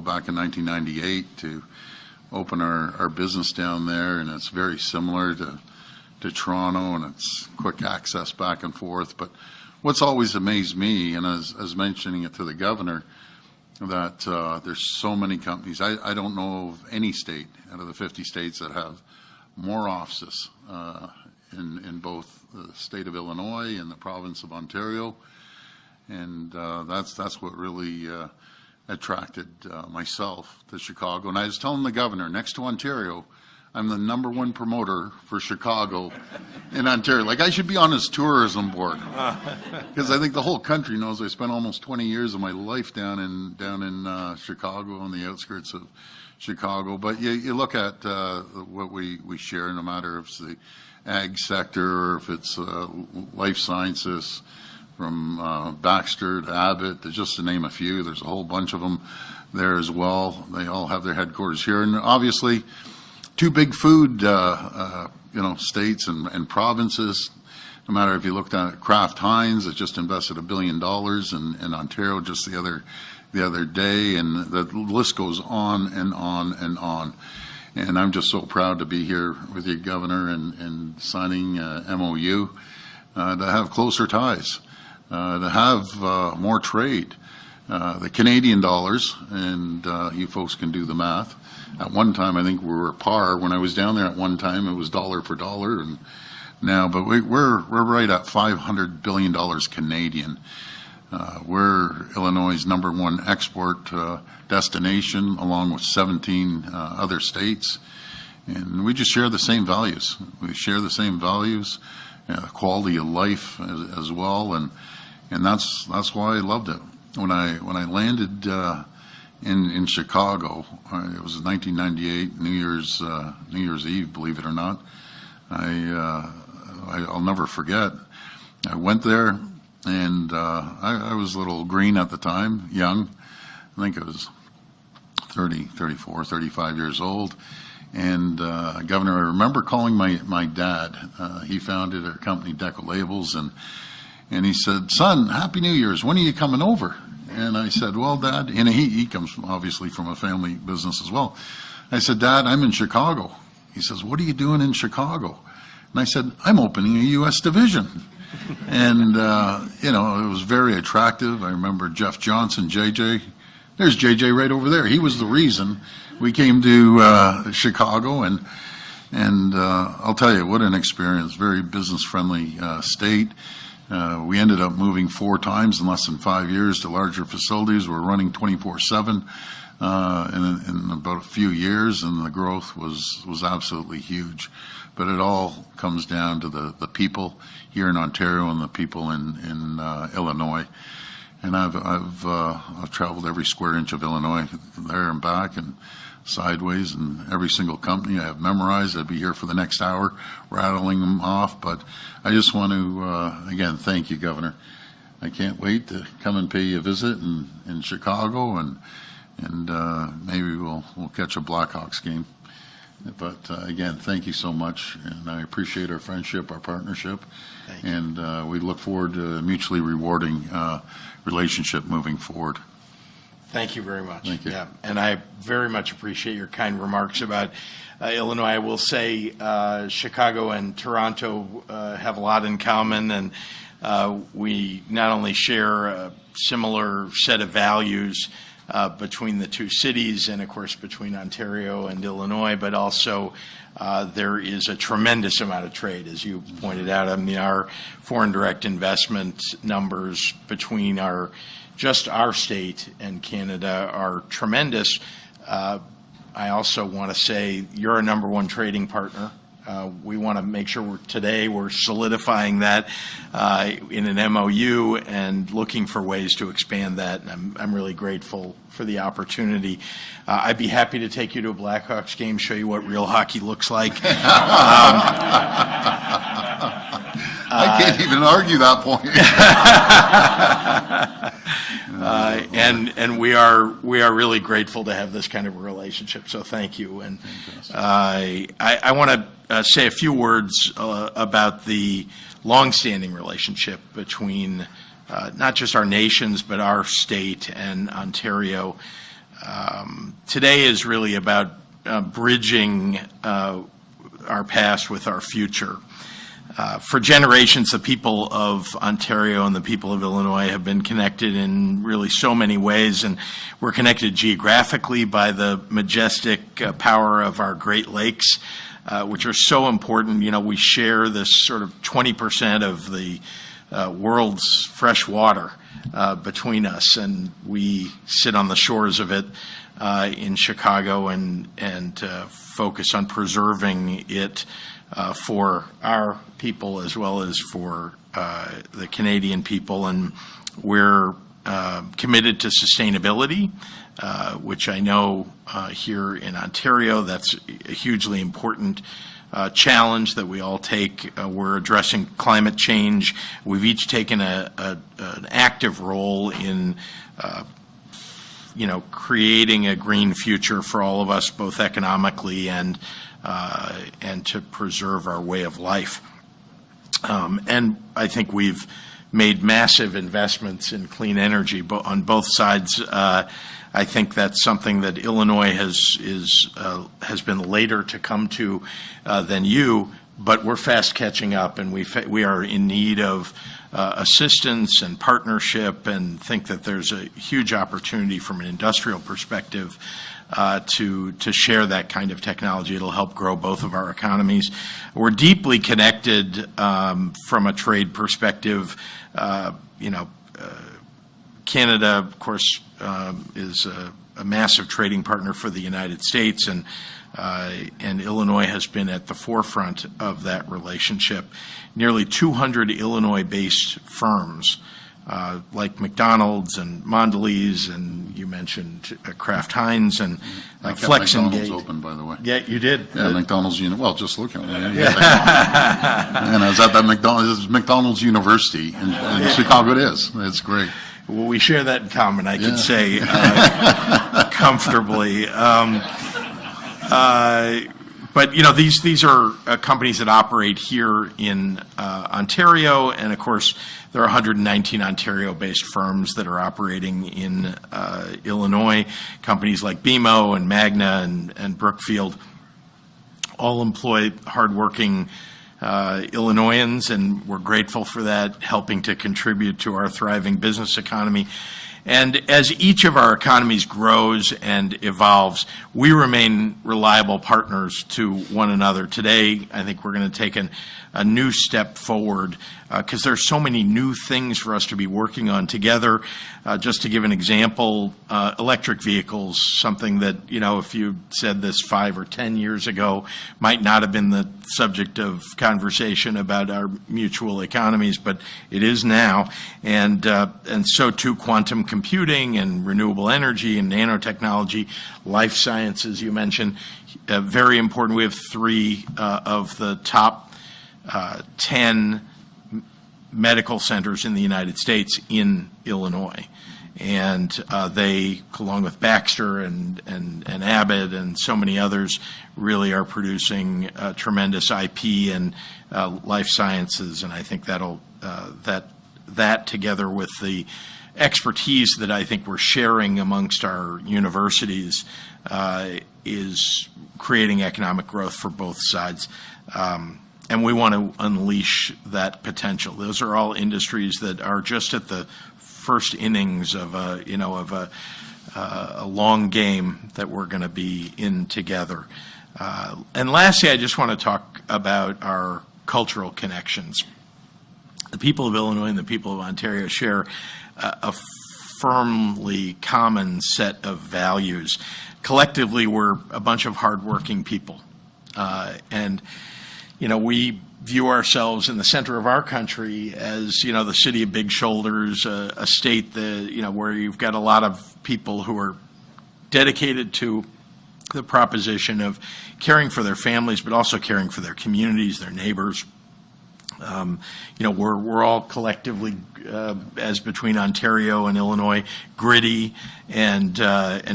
back in 1998 to open our business down there, and it's very similar to Toronto, and it's quick access back and forth. But what's always amazed me, and as mentioning it to the governor, that there's so many companies. I don't know of any state out of the 50 states that have more offices in both the state of Illinois and the province of Ontario, and that's what really attracted myself to Chicago. And I was telling the governor, next to Ontario, I'm the #1 promoter for Chicago in Ontario. Like, I should be on his tourism board, because I think the whole country knows I spent almost 20 years of my life down in Chicago, on the outskirts of Chicago. But you look at what we share, no matter if it's the ag sector or if it's life sciences, from Baxter to Abbott, just to name a few. There's a whole bunch of them there as well. They all have their headquarters here, and obviously, two big food, states and provinces. No matter if you looked at Kraft Heinz, it just invested $1 billion in Ontario just the other day, and the list goes on and on and on. And I'm just so proud to be here with you, Governor, and signing MOU to have closer ties, to have more trade. The Canadian dollars, and you folks can do the math. At one time, I think we were par. When I was down there at one time, it was dollar for dollar, and now, but we're right at $500 billion Canadian. We're Illinois' #1 export destination, along with 17 other states, and we just share the same values. We share the same values, quality of life as well, and that's why I loved it. When I landed in Chicago, it was 1998, New Year's Eve, believe it or not. I'll never forget. I went there, and I was a little green at the time, young. I think I was 34, 35 years old. And Governor, I remember calling my dad. He founded a company, Deco Labels, and he said, "Son, Happy New Year's. When are you coming over?" And I said, "Well, Dad," and he comes obviously from a family business as well. I said, "Dad, I'm in Chicago." He says, "What are you doing in Chicago?" And I said, "I'm opening a U.S. division." And, it was very attractive. I remember Jeff Johnson, JJ. There's JJ right over there. He was the reason we came to Chicago. And I'll tell you, what an experience. Very business-friendly state. We ended up moving 4 times in less than 5 years to larger facilities. We're running 24/7 in about a few years, and the growth was absolutely huge. But it all comes down to the people here in Ontario and the people in Illinois. And I've traveled every square inch of Illinois, there and back and sideways, and every single company I have memorized. I'd be here for the next hour rattling them off. But I just want to, again, thank you, Governor. I can't wait to come and pay you a visit in Chicago, and maybe we'll catch a Blackhawks game. But again, thank you so much, and I appreciate our friendship, our partnership, and we look forward to a mutually rewarding relationship moving forward. Thank you very much. Thank you. Yeah, and I very much appreciate your kind remarks about Illinois. I will say Chicago and Toronto have a lot in common, and we not only share a similar set of values between the two cities, and of course between Ontario and Illinois, but also there is a tremendous amount of trade, as you pointed out. I mean, our foreign direct investment numbers between our state and Canada are tremendous. I also want to say you're a #1 trading partner. We want to make sure today we're solidifying that in an MOU and looking for ways to expand that. And I'm really grateful for the opportunity. I'd be happy to take you to a Blackhawks game, show you what real hockey looks like. I can't even argue that point. And we are really grateful to have this kind of a relationship. So thank you. And I want to say a few words about the longstanding relationship between not just our nations but our state and Ontario. today is really about bridging our past with our future. For generations, the people of Ontario and the people of Illinois have been connected in really so many ways, and we're connected geographically by the majestic power of our Great Lakes, which are so important. You know, we share this sort of 20% of the world's fresh water between us, and we sit on the shores of it in Chicago and focus on preserving it for our people as well as for the Canadian people. And we're committed to sustainability, which I know here in Ontario, that's a hugely important challenge that we all take. We're addressing climate change. We've each taken an active role in creating a green future for all of us, both economically and to preserve our way of life. And I think we've made massive investments in clean energy on both sides. I think that's something that Illinois has been later to come to than you, but we're fast catching up, and we are in need of assistance and partnership, and think that there's a huge opportunity from an industrial perspective to share that kind of technology. It'll help grow both of our economies. We're deeply connected from a trade perspective. Canada, of course, is a massive trading partner for the United States, and Illinois has been at the forefront of that relationship. Nearly 200 Illinois-based firms like McDonald's and Mondelez, and you mentioned Kraft Heinz and Flex and McDonald's open, by the way. Yeah, you did. Yeah, McDonald's. Well, just look at it. And I was at that McDonald's University in Chicago. It is. It's great. Well, we share that in common, I could say, comfortably. But these are companies that operate here in Ontario, and of course there are 119 Ontario-based firms that are operating in Illinois. Companies like BMO and Magna and Brookfield all employ hardworking Illinoisans, and we're grateful for that, helping to contribute to our thriving business economy. And as each of our economies grows and evolves, we remain reliable partners to one another. Today, I think we're going to take a new step forward because there's so many new things for us to be working on together. Just to give an example, electric vehicles, something that, if you said this 5 or 10 years ago, might not have been the subject of conversation about our mutual economies, but it is now. And so too quantum computing and renewable energy and nanotechnology, life sciences you mentioned, very important. We have 3 of the top 10 medical centers in the United States in Illinois. And they, along with Baxter and Abbott and so many others, really are producing tremendous IP and life sciences. And I think that together with the expertise that I think we're sharing amongst our universities is creating economic growth for both sides. And we want to unleash that potential. Those are all industries that are just at the first innings of a long game that we're going to be in together. And lastly, I just want to talk about our cultural connections. The people of Illinois and the people of Ontario share a firmly common set of values. Collectively, we're a bunch of hardworking people. And we view ourselves in the center of our country as, the city of big shoulders, a state that, where you've got a lot of people who are dedicated to the proposition of caring for their families, but also caring for their communities, their neighbors. We're all collectively, as between Ontario and Illinois, gritty and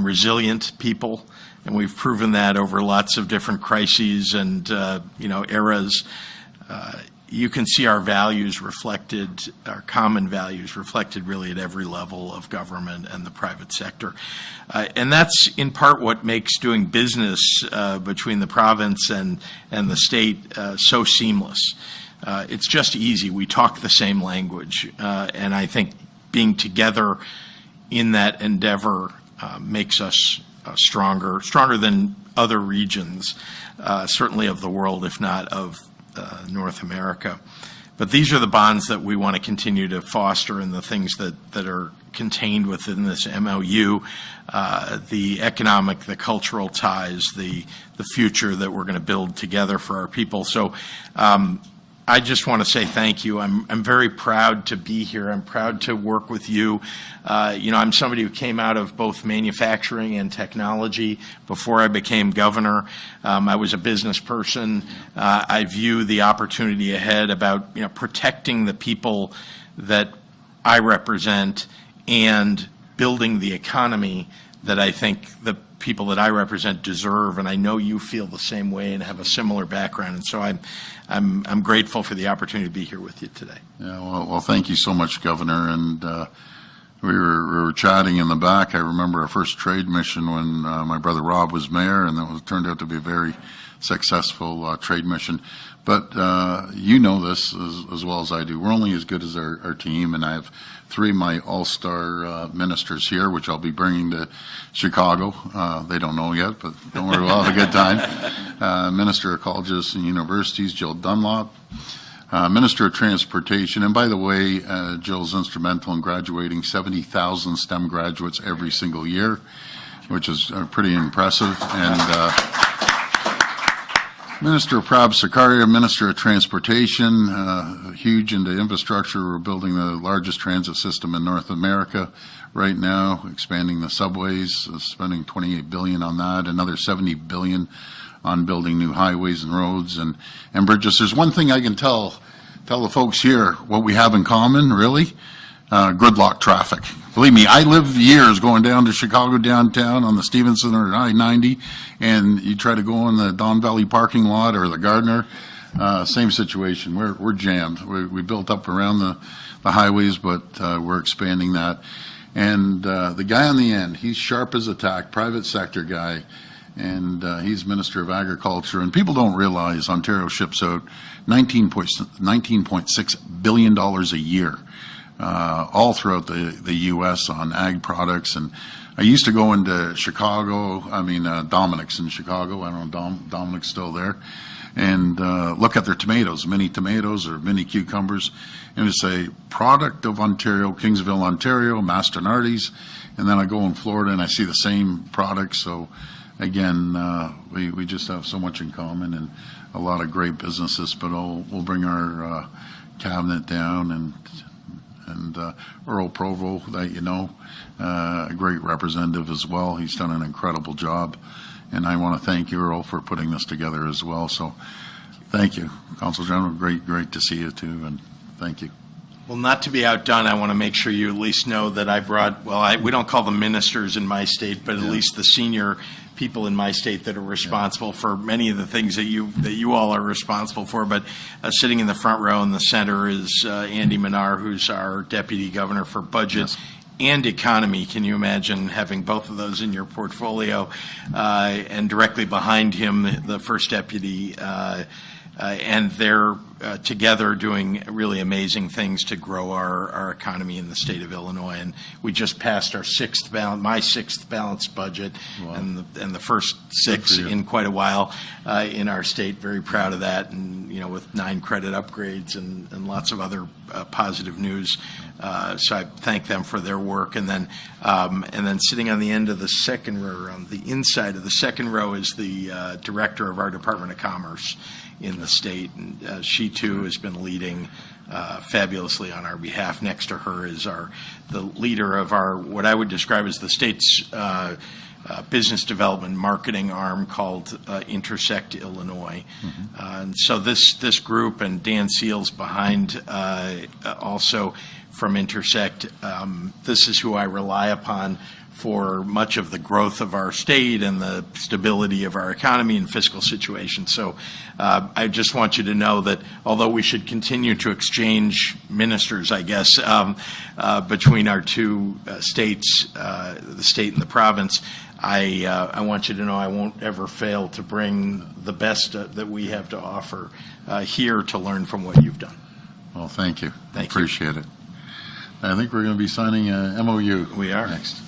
resilient people. And we've proven that over lots of different crises and, eras. you can see our values reflected, our common values reflected really at every level of government and the private sector. And that's in part what makes doing business between the province and the state so seamless. It's just easy. We talk the same language. And I think being together in that endeavor makes us stronger than other regions, certainly of the world, if not of North America. But these are the bonds that we want to continue to foster, and the things that are contained within this MOU, the economic, the cultural ties, the future that we're going to build together for our people. So I just want to say thank you. I'm very proud to be here. I'm proud to work with you. I'm somebody who came out of both manufacturing and technology before I became governor. I was a business person. I view the opportunity ahead about protecting the people that I represent and building the economy that I think the people that I represent deserve, and I know you feel the same way and have a similar background, and so I'm grateful for the opportunity to be here with you today. Yeah, well, thank you so much, Governor. And we were chatting in the back. I remember our first trade mission when my brother Rob was mayor, and that turned out to be a very successful trade mission. But you know this as well as I do. We're only as good as our team, and I have three of my all-star ministers here, which I'll be bringing to Chicago. They don't know yet, but don't worry, we'll have a good time. Minister of Colleges and Universities, Jill Dunlop. Minister of Transportation, and by the way, Jill's instrumental in graduating 70,000 STEM graduates every single year, which is pretty impressive. And Minister Prab Sakaria, Minister of Transportation, huge into infrastructure. We're building the largest transit system in North America right now, expanding the subways, spending $28 billion on that, another $70 billion on building new highways and roads and bridges. There's one thing I can tell the folks here what we have in common, really. Gridlock traffic. Believe me, I lived years going down to Chicago downtown on the Stevenson or I-90, and you try to go in the Don Valley parking lot or the Gardner, same situation. We're jammed. We built up around the highways, but we're expanding that. And the guy on the end, he's sharp as a tack, private sector guy, and he's Minister of Agriculture. And people don't realize Ontario ships out $19.6 billion a year. All throughout the U.S. on ag products. And I used to go into Chicago, Dominic's in Chicago, I don't know, Dominic's still there, and look at their tomatoes, mini tomatoes or mini cucumbers, and it would say, product of Ontario, Kingsville, Ontario, Masternardi's, and then I go in Florida and I see the same products. So again, we just have so much in common and a lot of great businesses, but we'll bring our cabinet down and Earl Provo, that you know, a great representative as well. He's done an incredible job, and I want to thank you, Earl, for putting this together as well. So thank you, Council General. Great to see you too, and thank you. Well, not to be outdone, I want to make sure you at least know that I brought, we don't call them ministers in my state, but at least the senior people in my state that are responsible for many of the things that you all are responsible for. But sitting in the front row in the center is Andy Minar, who's our Deputy Governor for Budget and Economy. Can you imagine having both of those in your portfolio? And directly behind him, the First Deputy, and they're together doing really amazing things to grow our economy in the state of Illinois. And we just passed our my sixth balanced budget. Wow. and the first six in quite a while in our state. Very proud of that, and with 9 credit upgrades and lots of other positive news. So I thank them for their work. And then sitting on the end of the second row, on the inside of the second row, is the director of our Department of Commerce in the state, and she too has been leading fabulously on our behalf. Next to her is the leader of our, what I would describe as the state's business development marketing arm called Intersect Illinois. And so this group, and Dan Seals behind, also from Intersect. This is who I rely upon for much of the growth of our state and the stability of our economy and fiscal situation. So I just want you to know that although we should continue to exchange ministers, I guess, between our two states, the state and the province, I want you to know I won't ever fail to bring the best that we have to offer here to learn from what you've done. Well, thank you. Thank you. Appreciate it. I think we're going to be signing a MOU. We are. Next.